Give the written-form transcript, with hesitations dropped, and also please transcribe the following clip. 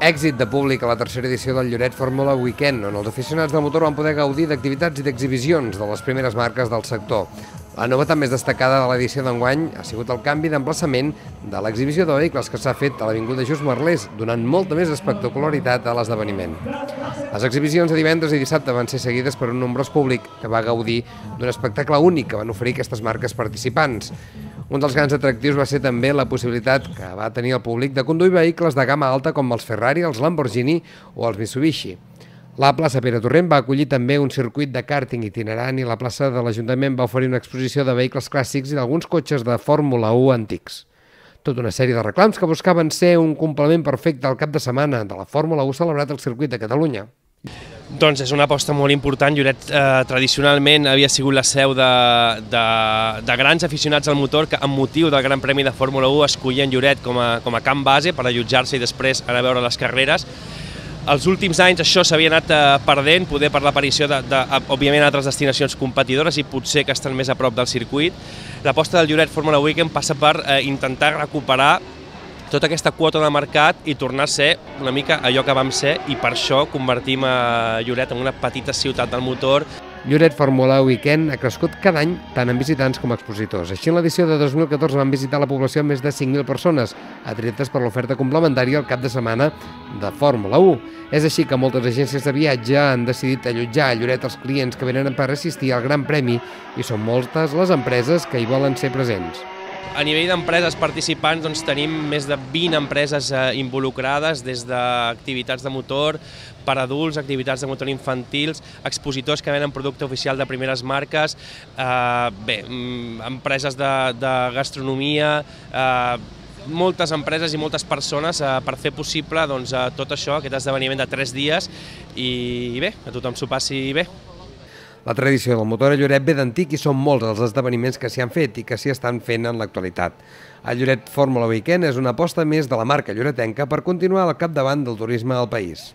Èxit de públic a la tercera edició del Lloret Fórmula Weekend, on els aficionats del motor van poder gaudir d'activitats i d'exhibicions de les primeres marques del sector. La novetat més destacada de l'edició d'enguany ha sigut el canvi d'emplaçament de l'exhibició de vehicles que s'ha fet a l'Avinguda Just Merlès, donant molta més espectacularitat a l'esdeveniment. Les exhibicions de divendres i dissabte van ser seguides per un nombrós públic que va gaudir d'un espectacle únic que van oferir aquestes marques participants. Un dels grans atractius va ser també la possibilitat que va tenir el públic de conduir vehicles de gamma alta com els Ferrari, els Lamborghini o els Mitsubishi. La plaça Pere Torrent va acollir també un circuit de kàrting itinerant i la plaça de l'Ajuntament va oferir una exposició de vehicles clàssics i d'alguns cotxes de Fórmula 1 antics. Tota una sèrie de reclams que buscaven ser un complement perfecte al cap de setmana de la Fórmula 1 celebrat al circuit de Catalunya. Doncs és una aposta molt important. Lloret tradicionalment havia sigut la seu de grans aficionats al motor que amb motiu del Gran Premi de Fórmula 1 escollien Lloret com a camp base per allotjar-se i després anar a veure les carreres. Els últims anys això s'havia anat perdent, poder per l'aparició òbviament, altres destinacions competidores i potser que estan més a prop del circuit. L'aposta del Lloret Fórmula Weekend passa per intentar recuperar tota aquesta quota de mercat i tornar a ser una mica allò que vam ser, i per això convertim a Lloret en una petita ciutat del motor. Lloret Fórmula Weekend ha crescut cada any tant en visitants com expositors. Així, en l'edició de 2014 van visitar la població més de 5.000 persones, atretes per l'oferta complementària al cap de setmana de Fórmula 1. És així que moltes agències de viatge han decidit allotjar a Lloret els clients que venen per assistir al Gran Premi i són moltes les empreses que hi volen ser presents. A nivell d'empreses participants tenim més de 20 empreses involucrades, des d'activitats de motor per adults, activitats de motor infantils, expositors que venen producte oficial de primeres marques, empreses de gastronomia, moltes empreses i moltes persones per fer possible tot això, aquest esdeveniment de 3 dies, i bé, a tothom s'ho passi bé. La tradició del motor a Lloret ve d'antic i són molts els esdeveniments que s'hi han fet i que s'hi estan fent en l'actualitat. El Lloret Fórmula Weekend és una aposta més de la marca lloretenca per continuar al capdavant del turisme al país.